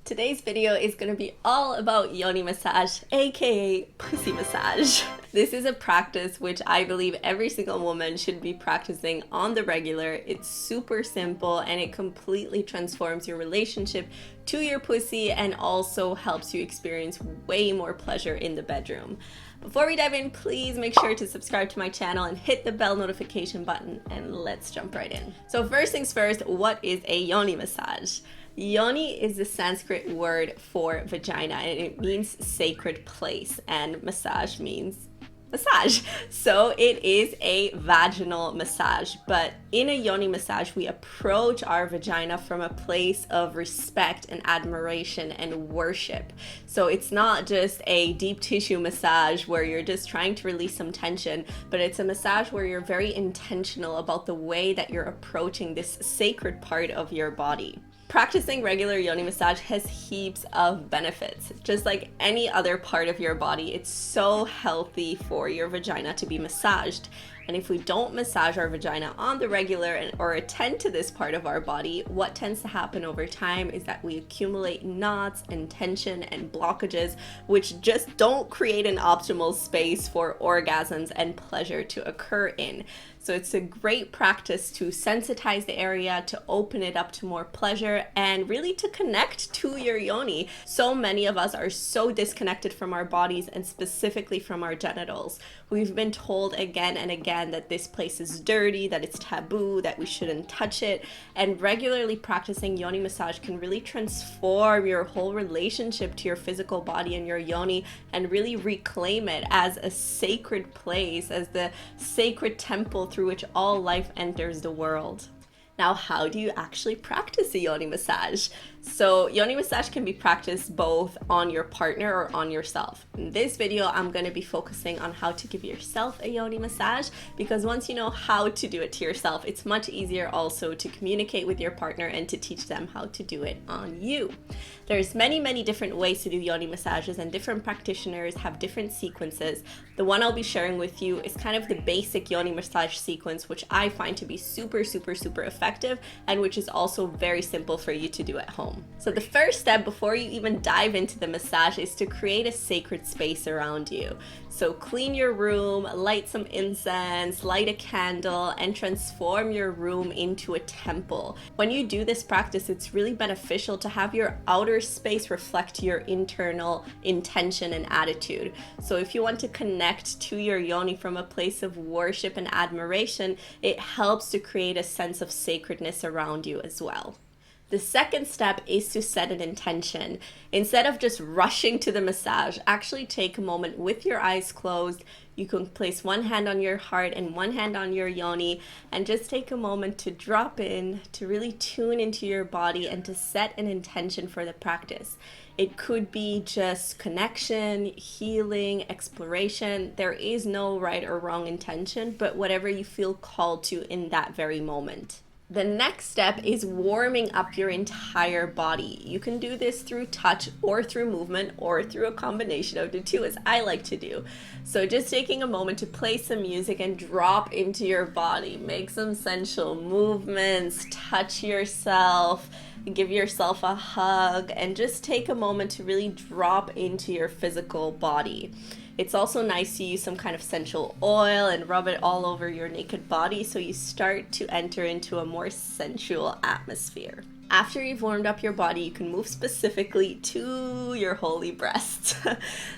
Today's video is going to be all about yoni massage, aka pussy massage. This is a practice which I believe every single woman should be practicing on the regular. It's super simple and it completely transforms your relationship to your pussy and also helps you experience way more pleasure in the bedroom. Before we dive in, please make sure to subscribe to my channel and hit the bell notification button, and let's jump right in. So first things first, what is a yoni massage? Yoni is the Sanskrit word for vagina, and it means sacred place, and massage means massage. So it is a vaginal massage, but in a yoni massage, we approach our vagina from a place of respect and admiration and worship. So it's not just a deep tissue massage where you're just trying to release some tension, but it's a massage where you're very intentional about the way that you're approaching this sacred part of your body. Practicing regular yoni massage has heaps of benefits. Just like any other part of your body, it's so healthy for your vagina to be massaged. And if we don't massage our vagina on the regular or attend to this part of our body, what tends to happen over time is that we accumulate knots and tension and blockages, which just don't create an optimal space for orgasms and pleasure to occur in. So it's a great practice to sensitize the area, to open it up to more pleasure, and really to connect to your yoni. So many of us are so disconnected from our bodies and specifically from our genitals. We've been told again and again that this place is dirty, that it's taboo, that we shouldn't touch it. And regularly practicing yoni massage can really transform your whole relationship to your physical body and your yoni and really reclaim it as a sacred place, as the sacred temple through which all life enters the world. Now, how do you actually practice a yoni massage? So yoni massage can be practiced both on your partner or on yourself. In this video, I'm going to be focusing on how to give yourself a yoni massage, because once you know how to do it to yourself, it's much easier also to communicate with your partner and to teach them how to do it on you. There's many different ways to do yoni massages, and different practitioners have different sequences. The one I'll be sharing with you is kind of the basic yoni massage sequence, which I find to be super effective, and which is also very simple for you to do at home. So the first step before you even dive into the massage is to create a sacred space around you. So clean your room, light some incense, light a candle, and transform your room into a temple. When you do this practice, it's really beneficial to have your outer space reflect your internal intention and attitude. So if you want to connect to your yoni from a place of worship and admiration, it helps to create a sense of sacredness around you as well. The second step is to set an intention. Instead of just rushing to the massage, actually take a moment with your eyes closed. You can place one hand on your heart and one hand on your yoni, and just take a moment to drop in, to really tune into your body and to set an intention for the practice. It could be just connection, healing, exploration. There is no right or wrong intention, but whatever you feel called to in that very moment. The next step is warming up your entire body. You can do this through touch or through movement or through a combination of the two, as I like to do. So just taking a moment to play some music and drop into your body. Make some sensual movements, touch yourself, give yourself a hug, and just take a moment to really drop into your physical body. It's also nice to use some kind of sensual oil and rub it all over your naked body so you start to enter into a more sensual atmosphere. After you've warmed up your body, you can move specifically to your holy breasts.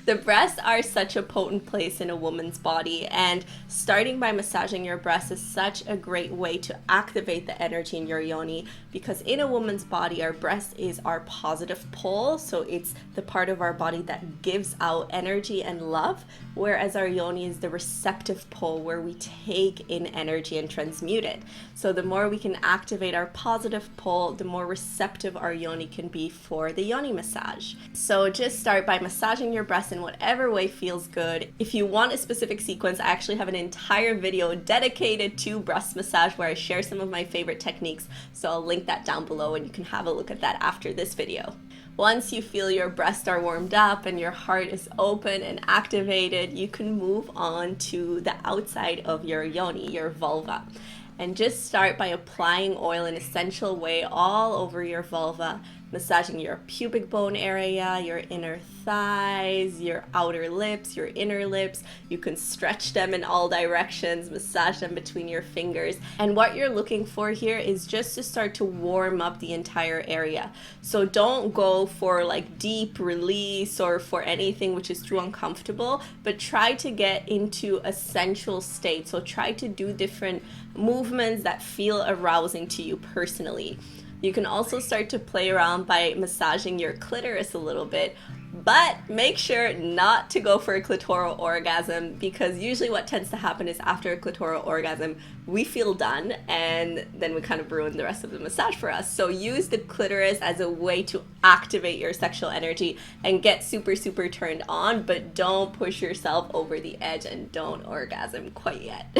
The breasts are such a potent place in a woman's body, and starting by massaging your breasts is such a great way to activate the energy in your yoni, because in a woman's body, our breast is our positive pole, so it's the part of our body that gives out energy and love, whereas our yoni is the receptive pole where we take in energy and transmute it. So the more we can activate our positive pole, the more receptive our yoni can be for the yoni massage. So just start by massaging your breasts in whatever way feels good. If you want a specific sequence, I actually have an entire video dedicated to breast massage where I share some of my favorite techniques, so I'll link that down below and you can have a look at that after this video. Once you feel your breasts are warmed up and your heart is open and activated, you can move on to the outside of your yoni, your vulva. And just start by applying oil in a sensual way all over your vulva. massaging your pubic bone area, your inner thighs, your outer lips, your inner lips. You can stretch them in all directions, massage them between your fingers. And what you're looking for here is just to start to warm up the entire area. So don't go for like deep release or for anything which is too uncomfortable, but try to get into a sensual state. So try to do different movements that feel arousing to you personally. You can also start to play around by massaging your clitoris a little bit, but make sure not to go for a clitoral orgasm, because usually what tends to happen is after a clitoral orgasm, we feel done and then we kind of ruin the rest of the massage for us. So use the clitoris as a way to activate your sexual energy and get super, super turned on, but don't push yourself over the edge and don't orgasm quite yet.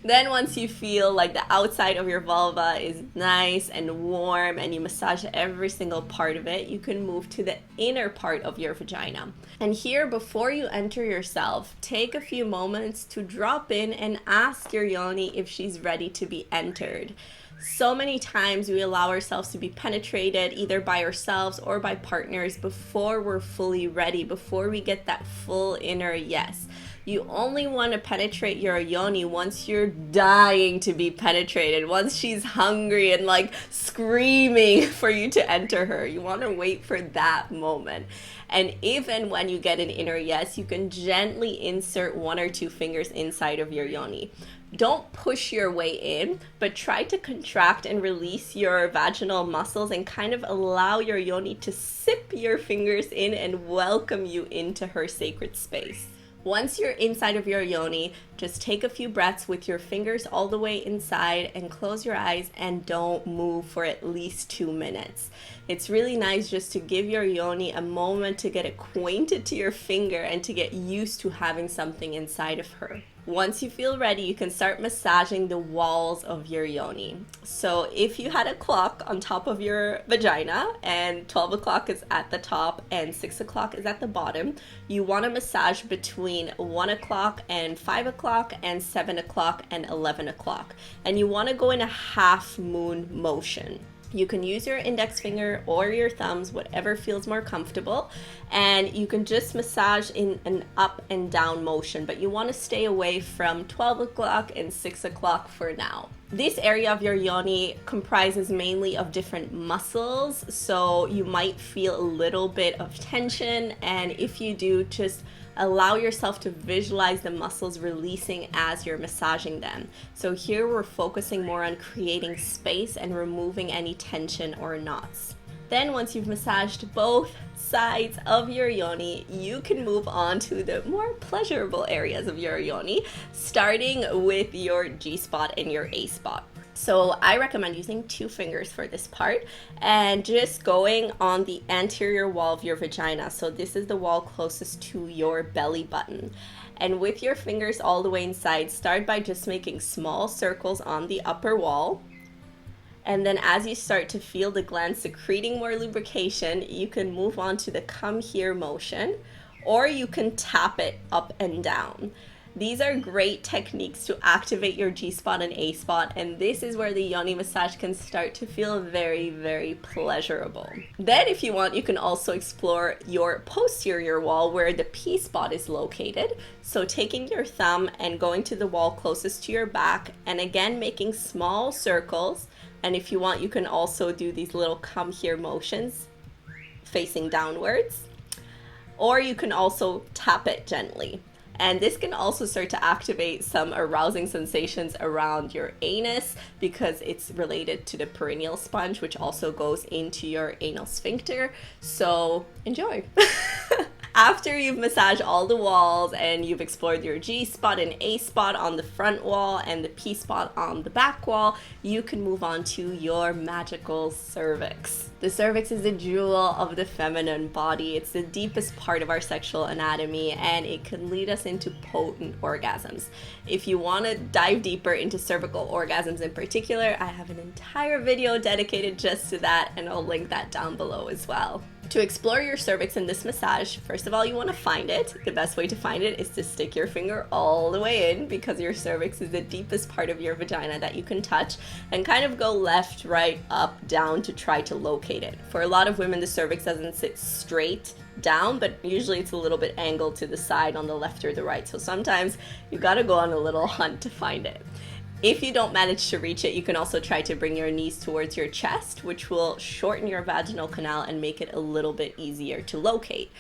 Then once you feel like the outside of your vulva is nice and warm and you massage every single part of it, you can move to the inner part of your vagina. And here, before you enter yourself, take a few moments to drop in and ask your yoni if she's ready to be entered. So many times we allow ourselves to be penetrated either by ourselves or by partners before we're fully ready, before we get that full inner yes. You only want to penetrate your yoni once you're dying to be penetrated, once she's hungry and like screaming for you to enter her. You want to wait for that moment. And if and when you get an inner yes, you can gently insert 1 or 2 fingers inside of your yoni. Don't push your way in, but try to contract and release your vaginal muscles and kind of allow your yoni to sip your fingers in and welcome you into her sacred space. Once you're inside of your yoni, just take a few breaths with your fingers all the way inside and close your eyes and don't move for at least 2 minutes. It's really nice just to give your yoni a moment to get acquainted to your finger and to get used to having something inside of her. Once you feel ready, you can start massaging the walls of your yoni. So if you had a clock on top of your vagina and 12 o'clock is at the top and 6 o'clock is at the bottom, you want to massage between 1 o'clock and 5 o'clock and 7 o'clock and 11 o'clock. And you want to go in a half moon motion. You can use your index finger or your thumbs, whatever feels more comfortable, and you can just massage in an up and down motion, but you want to stay away from 12 o'clock and 6 o'clock for now. This area of your yoni comprises mainly of different muscles, so you might feel a little bit of tension, and if you do, just allow yourself to visualize the muscles releasing as you're massaging them. So here we're focusing more on creating space and removing any tension or knots. Then once you've massaged both sides of your yoni, you can move on to the more pleasurable areas of your yoni, starting with your G-spot and your A-spot. So I recommend using 2 fingers for this part and just going on the anterior wall of your vagina. So this is the wall closest to your belly button. And with your fingers all the way inside, start by just making small circles on the upper wall. And then as you start to feel the gland secreting more lubrication, you can move on to the come here motion, or you can tap it up and down. These are great techniques to activate your G-spot and A-spot, and this is where the yoni massage can start to feel very, very pleasurable. Then if you want, you can also explore your posterior wall where the P-spot is located. So taking your thumb and going to the wall closest to your back, and again making small circles. And if you want, you can also do these little come here motions facing downwards, or you can also tap it gently. And this can also start to activate some arousing sensations around your anus because it's related to the perineal sponge, which also goes into your anal sphincter. So enjoy. After you've massaged all the walls and you've explored your G-spot and A-spot on the front wall and the P-spot on the back wall, you can move on to your magical cervix. The cervix is the jewel of the feminine body. It's the deepest part of our sexual anatomy, and it can lead us into potent orgasms. If you want to dive deeper into cervical orgasms in particular, I have an entire video dedicated just to that, and I'll link that down below as well. To explore your cervix in this massage, first of all, you want to find it. The best way to find it is to stick your finger all the way in, because your cervix is the deepest part of your vagina that you can touch, and kind of go left, right, up, down to try to locate it. For a lot of women, the cervix doesn't sit straight down, but usually it's a little bit angled to the side on the left or the right. So sometimes you got to go on a little hunt to find it. If you don't manage to reach it, you can also try to bring your knees towards your chest, which will shorten your vaginal canal and make it a little bit easier to locate.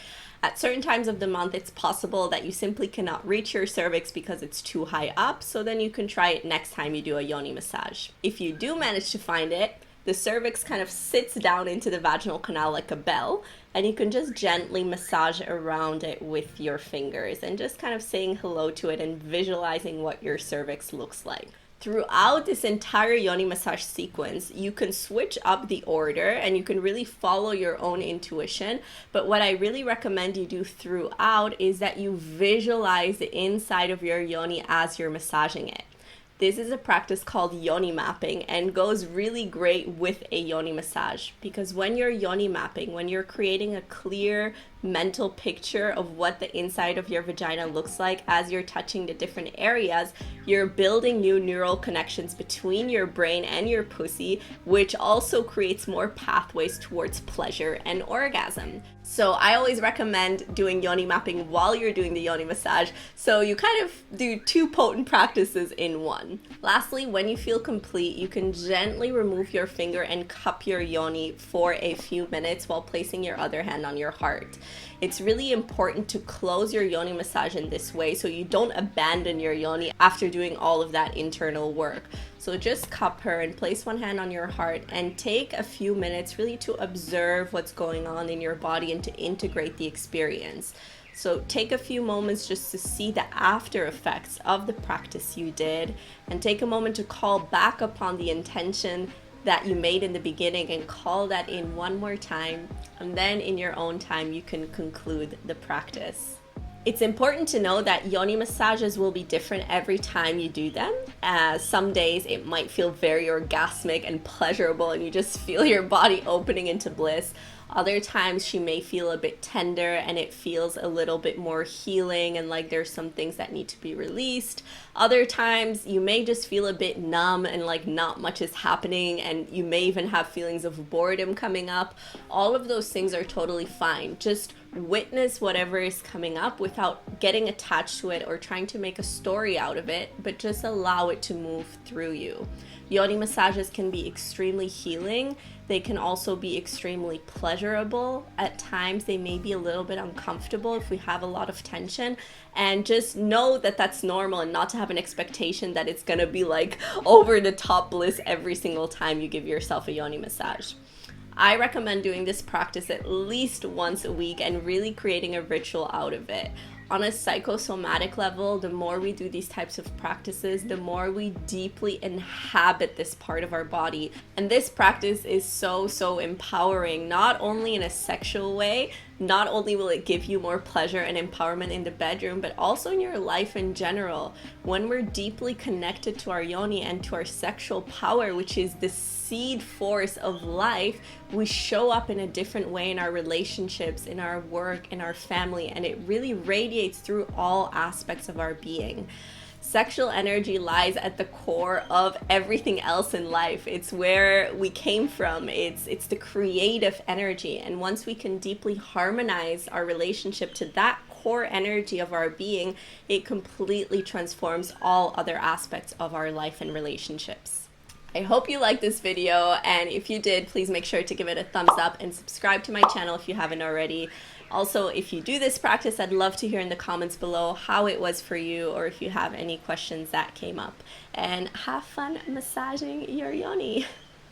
At certain times of the month, it's possible that you simply cannot reach your cervix because it's too high up, so then you can try it next time you do a yoni massage. If you do manage to find it, the cervix kind of sits down into the vaginal canal like a bell, and you can just gently massage around it with your fingers and just kind of saying hello to it and visualizing what your cervix looks like. Throughout this entire yoni massage sequence, you can switch up the order and you can really follow your own intuition. But what I really recommend you do throughout is that you visualize the inside of your yoni as you're massaging it. This is a practice called yoni mapping and goes really great with a yoni massage, because when you're yoni mapping, when you're creating a clear mental picture of what the inside of your vagina looks like as you're touching the different areas, you're building new neural connections between your brain and your pussy, which also creates more pathways towards pleasure and orgasm. So I always recommend doing yoni mapping while you're doing the yoni massage, so you kind of do two potent practices in one. Lastly, when you feel complete, you can gently remove your finger and cup your yoni for a few minutes while placing your other hand on your heart. It's really important to close your yoni massage in this way so you don't abandon your yoni after doing all of that internal work. So just cup her and place one hand on your heart and take a few minutes really to observe what's going on in your body and to integrate the experience. So take a few moments just to see the after effects of the practice you did, and take a moment to call back upon the intention that you made in the beginning and call that in one more time, and then in your own time you can conclude the practice. It's important to know that yoni massages will be different every time you do them. Some days it might feel very orgasmic and pleasurable and you just feel your body opening into bliss. Other times she may feel a bit tender and it feels a little bit more healing and like there's some things that need to be released. Other times you may just feel a bit numb and like not much is happening, and you may even have feelings of boredom coming up. All of those things are totally fine. Just witness whatever is coming up without getting attached to it or trying to make a story out of it, but just allow it to move through you. Yoni massages can be extremely healing. They can also be extremely pleasurable. At times they may be a little bit uncomfortable if we have a lot of tension, and just know that that's normal and not to have an expectation that it's gonna be like over the top bliss every single time you give yourself a yoni massage. I recommend doing this practice at least once a week and really creating a ritual out of it. On a psychosomatic level, the more we do these types of practices, the more we deeply inhabit this part of our body. And this practice is so empowering, not only in a sexual way. Not only will it give you more pleasure and empowerment in the bedroom, but also in your life in general. When we're deeply connected to our yoni and to our sexual power, which is the seed force of life, we show up in a different way in our relationships, in our work, in our family, and it really radiates through all aspects of our being. Sexual energy lies at the core of everything else in life. It's where we came from. It's the creative energy. And once we can deeply harmonize our relationship to that core energy of our being, it completely transforms all other aspects of our life and relationships. I hope you liked this video, and if you did, please make sure to give it a thumbs up and subscribe to my channel if you haven't already. Also, if you do this practice, I'd love to hear in the comments below how it was for you, or if you have any questions that came up. And have fun massaging your yoni.